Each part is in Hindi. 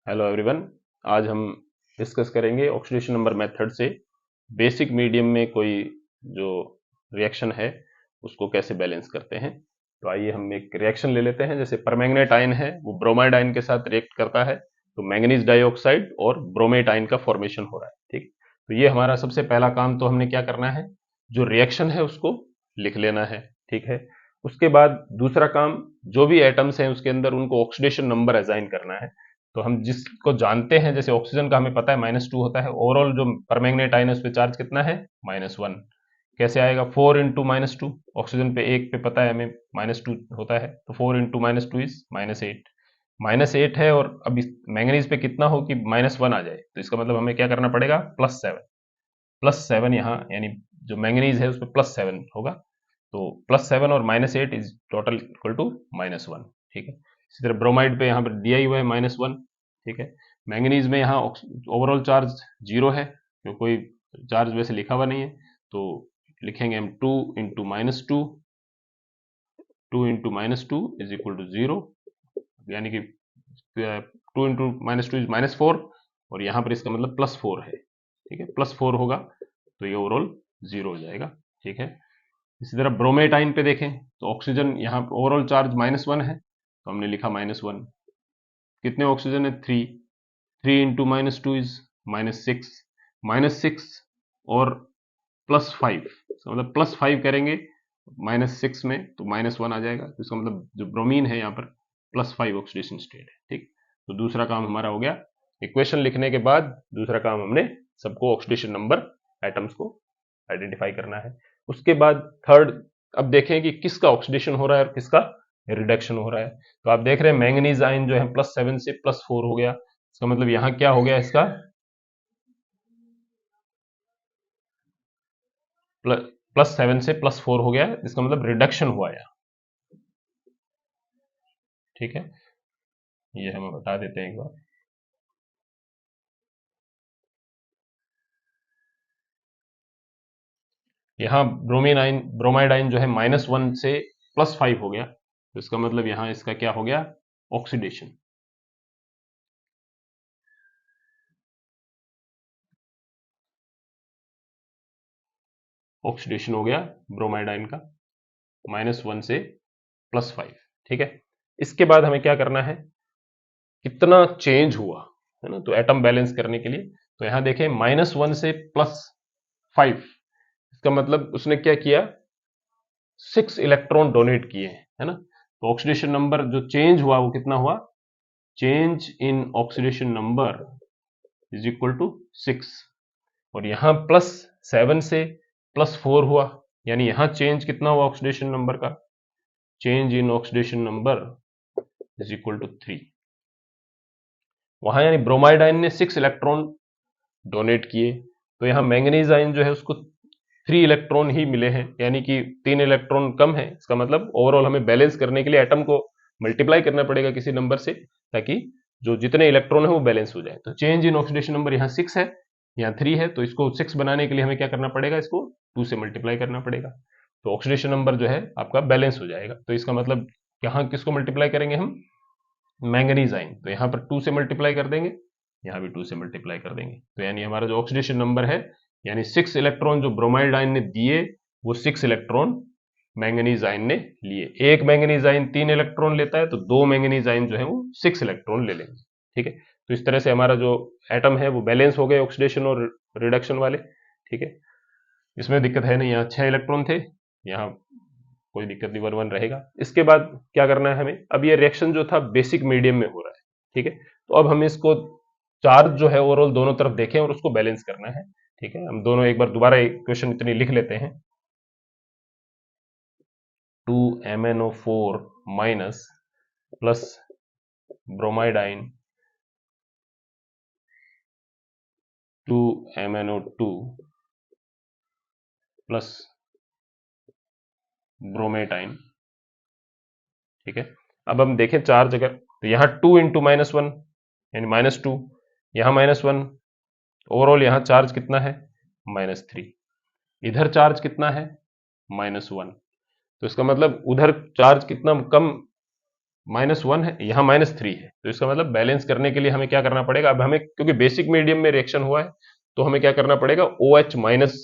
Hello everyone. आज हम डिस्कस करेंगे ऑक्सीडेशन नंबर मेथड से बेसिक मीडियम में कोई जो रिएक्शन है उसको कैसे बैलेंस करते हैं। तो आइए हम एक रिएक्शन ले लेते हैं। जैसे परमैंगनेट आयन है वो ब्रोमाइड आयन के साथ रिएक्ट करता है तो मैंगनीज डाइऑक्साइड और ब्रोमेट आयन का फॉर्मेशन हो रहा है। ठीक, तो ये हमारा सबसे पहला काम, तो हमने क्या करना है, जो रिएक्शन है उसको लिख लेना है। ठीक है, उसके बाद दूसरा काम, जो भी एटम्स हैं उसके अंदर उनको ऑक्सीडेशन नंबर असाइन करना है। तो हम जिसको जानते हैं, जैसे ऑक्सीजन का हमें पता है -2 होता है, ओवरऑल जो परमैंगनेट आयन है उस पे चार्ज कितना है, -1। कैसे आएगा, 4 इंटू -2, ऑक्सीजन पे एक पे पता है हमें -2 होता है, तो 4 इंटू -2 इज -8। -8 है और अब मैंगनीज पे कितना हो कि -1 आ जाए, तो इसका मतलब हमें क्या करना पड़ेगा, +7। +7 यहाँ, यानी जो मैंगनीज है उस पर +7 होगा, तो +7 और -8 इज टोटल इक्वल टू -1। ठीक है, इसी तरह ब्रोमाइड पे यहाँ पर दिया ही हुआ है -1। ठीक है, मैंगनीज में यहाँ ओवरऑल चार्ज 0 है, क्योंकि कोई चार्ज वैसे लिखा हुआ नहीं है, तो लिखेंगे हम 2 into -2, 2 into -2 is equal to 0, यानी कि 2 इंटू -2 इज -4, और यहाँ पर इसका मतलब +4 है। ठीक है, +4 होगा तो ये ओवरऑल 0 हो जाएगा। ठीक है, इसी तरह ब्रोमेट आयन पे देखें तो ऑक्सीजन यहाँ ओवरऑल चार्ज -1 है, तो हमने लिखा -1। कितने ऑक्सीजन है, 3। 3 इंटू -2 इज -6, -6 और +5, मतलब +5 करेंगे -6 में तो -1 आ जाएगा, तो इसका मतलब जो ब्रोमीन है यहाँ पर +5 ऑक्सीडेशन स्टेट है। ठीक, तो दूसरा काम हमारा हो गया। इक्वेशन लिखने के बाद दूसरा काम हमने सबको ऑक्सीडेशन नंबर एटम्स को आइडेंटिफाई करना है। उसके बाद थर्ड, अब देखें कि किसका ऑक्सीडेशन हो रहा है और किसका रिडक्शन हो रहा है। तो आप देख रहे हैं मैंगनीज आयन जो है +7 से +4 हो गया, इसका मतलब यहां क्या हो गया, इसका +7 से +4 हो गया, इसका मतलब रिडक्शन हुआ है। ठीक है, ये हम बता देते हैं एक बार। यहाँ ब्रोमीन आयन, ब्रोमाइड आयन जो है -1 से +5 हो गया, तो इसका मतलब यहाँ इसका क्या हो गया, ऑक्सीडेशन। ऑक्सीडेशन हो गया ब्रोमाइड आयन का -1 से +5। ठीक है, इसके बाद हमें क्या करना है, कितना चेंज हुआ है ना, तो एटम बैलेंस करने के लिए, तो यहां देखें -1 से +5, इसका मतलब उसने क्या किया, 6 इलेक्ट्रॉन डोनेट किए हैं, है ना। तो ऑक्सीडेशन नंबर जो चेंज हुआ वो कितना हुआ, change in oxidation number is equal to 6, और यहां +7 से +4 हुआ, यानी यहां चेंज कितना हुआ ऑक्सीडेशन नंबर का, change in oxidation number is equal to 3। वहां यानी ब्रोमाइड आयन ने 6 इलेक्ट्रॉन डोनेट किए, तो यहाँ मैंगनीज आयन जो है उसको 3 इलेक्ट्रॉन ही मिले हैं, यानी कि 3 इलेक्ट्रॉन कम है। इसका मतलब ओवरऑल हमें बैलेंस करने के लिए एटम को मल्टीप्लाई करना पड़ेगा किसी नंबर से, ताकि जो जितने इलेक्ट्रॉन है वो बैलेंस हो जाए। तो चेंज इन ऑक्सीडेशन नंबर यहाँ 6 है, यहाँ 3 है, तो इसको 6 बनाने के लिए हमें क्या करना पड़ेगा, इसको 2 से मल्टीप्लाई करना पड़ेगा, तो ऑक्सीडेशन नंबर जो है आपका बैलेंस हो जाएगा। तो इसका मतलब यहाँ किसको मल्टीप्लाई करेंगे हम, मैंगनीज आयन, तो यहाँ पर 2 से मल्टीप्लाई कर देंगे, यहाँ भी 2 से मल्टीप्लाई कर देंगे, तो यानी हमारा जो ऑक्सीडेशन नंबर है, यानी 6 इलेक्ट्रॉन जो ब्रोमाइड आयन ने दिए वो 6 इलेक्ट्रॉन मैंगनीज आयन ने लिए। एक मैंगनीज आयन 3 इलेक्ट्रॉन लेता है, तो 2 मैंगनीज आयन जो है वो 6 इलेक्ट्रॉन ले लेंगे। ठीक है, तो इस तरह से हमारा जो एटम है वो बैलेंस हो गए ऑक्सीडेशन और रिडक्शन वाले। ठीक है, इसमें दिक्कत है नहीं, यहाँ 6 इलेक्ट्रॉन थे, यहाँ कोई दिक्कत नहीं, 1 1 रहेगा। इसके बाद क्या करना है हमें, अब ये रिएक्शन जो था बेसिक मीडियम में हो रहा है। ठीक है, तो अब हम इसको चार्ज जो है ओवरऑल दोनों तरफ देखें और उसको बैलेंस करना है। ठीक है, हम दोनों एक बार दोबारा इक्वेशन इतनी लिख लेते हैं, 2MnO4 माइनस प्लस ब्रोमाइड आइन 2MnO2 प्लस ब्रोमेट आइन। ठीक है, अब हम देखें चार्ज, अगर तो यहाँ 2 इंटू -1 यानी -2, यहाँ -1, ओवरऑल यहाँ चार्ज कितना है, -3, इधर चार्ज कितना है, -1, तो इसका मतलब उधर चार्ज कितना कम -1 है, यहाँ -3 है, तो इसका मतलब बैलेंस करने के लिए हमें क्या करना पड़ेगा, अब हमें क्योंकि बेसिक मीडियम में रिएक्शन हुआ है तो हमें क्या करना पड़ेगा, OH माइनस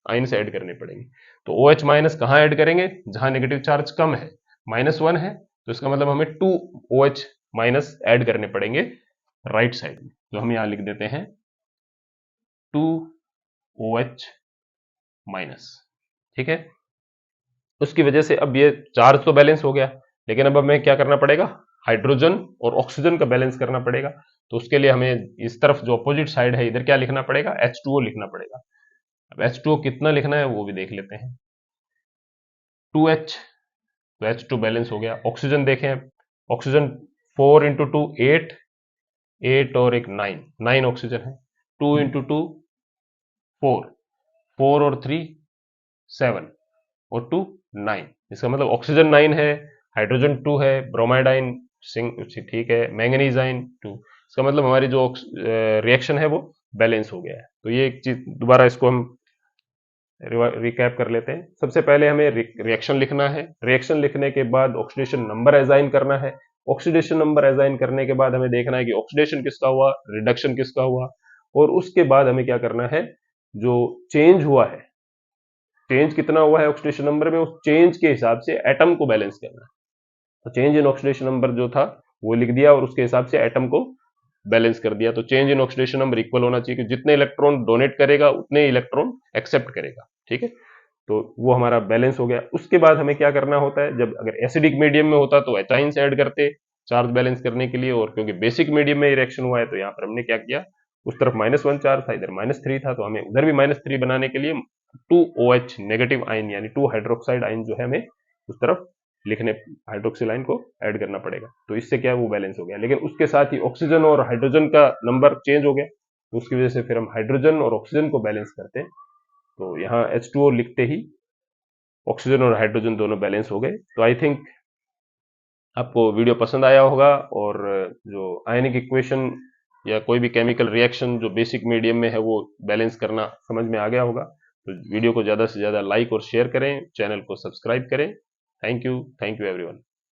आइंस ऐड करने पड़ेंगे। तो OH माइनस कहाँ ऐड करेंगे, जहां नेगेटिव चार्ज कम है, -1 है, तो इसका मतलब हमें 2 OH माइनस ऐड करने पड़ेंगे राइट साइड में। तो हम यहाँ लिख देते हैं 2 OH माइनस, ठीक है। उसकी वजह से अब ये चार्ज तो बैलेंस हो गया, लेकिन अब हमें क्या करना पड़ेगा, हाइड्रोजन और ऑक्सीजन का बैलेंस करना पड़ेगा। तो उसके लिए हमें इस तरफ जो अपोजिट साइड है इधर क्या लिखना पड़ेगा, H2O लिखना पड़ेगा। अब H2O कितना लिखना है वो भी देख लेते हैं, 2H, तो H2 बैलेंस हो गया। ऑक्सीजन देखें, ऑक्सीजन 4 इंटू 2 8, 8 और एक 9, 9 ऑक्सीजन है। 2 इंटू 2 4, 4 और 3 7 और 2 9, इसका मतलब ऑक्सीजन 9 है, हाइड्रोजन 2 है, ब्रोमाइड आयन ठीक है, मैंगनीज आयन 2, इसका मतलब हमारी जो रिएक्शन है वो बैलेंस हो गया है। तो ये एक चीज दोबारा इसको हम रिकैप कर लेते हैं। सबसे पहले हमें रिएक्शन लिखना है, रिएक्शन लिखने के बाद ऑक्सीडेशन नंबर असाइन करना है, ऑक्सीडेशन नंबर असाइन करने के बाद हमें देखना है कि ऑक्सीडेशन किसका हुआ, रिडक्शन किसका हुआ, और उसके बाद हमें क्या करना है, जो चेंज हुआ है, चेंज कितना हुआ है ऑक्सीडेशन नंबर में, उस चेंज के हिसाब से एटम को बैलेंस करना है। तो चेंज इन ऑक्सीडेशन नंबर जो था वो लिख दिया और उसके हिसाब से एटम को बैलेंस कर दिया। तो change in oxidation number equal होना चाहिए कि जितने इलेक्ट्रॉन डोनेट करेगा उतने इलेक्ट्रॉन एक्सेप्ट करेगा, ठीक है। तो वो हमारा बैलेंस हो गया। उसके बाद हमें क्या करना होता है, जब अगर एसिडिक मीडियम में होता तो एचाइंस ऐड करते चार्ज बैलेंस करने के लिए, और क्योंकि बेसिक मीडियम में रिएक्शन हुआ है तो यहाँ पर हमने क्या किया, उस तरफ -1 चार्ज था, इधर -3 था, तो हमें उधर भी -3 बनाने के लिए 2 OH नेगेटिव आयन यानी 2 हाइड्रोक्साइड आयन जो है हमें उस तरफ लिखने, हाइड्रोक्सिल आयन को ऐड करना पड़ेगा। तो इससे क्या वो बैलेंस हो गया। लेकिन उसके साथ ही ऑक्सीजन और हाइड्रोजन का नंबर चेंज हो गया, तो उसकी वजह से फिर हम हाइड्रोजन और ऑक्सीजन को बैलेंस करते हैं। तो यहाँ H2O लिखते ही ऑक्सीजन और हाइड्रोजन दोनों बैलेंस हो गए। तो आई थिंक आपको वीडियो पसंद आया होगा, और जो आयनिक इक्वेशन या कोई भी केमिकल रिएक्शन जो बेसिक मीडियम में है वो बैलेंस करना समझ में आ गया होगा। तो वीडियो को ज़्यादा से ज़्यादा लाइक और शेयर करें, चैनल को सब्सक्राइब करें। Thank you everyone.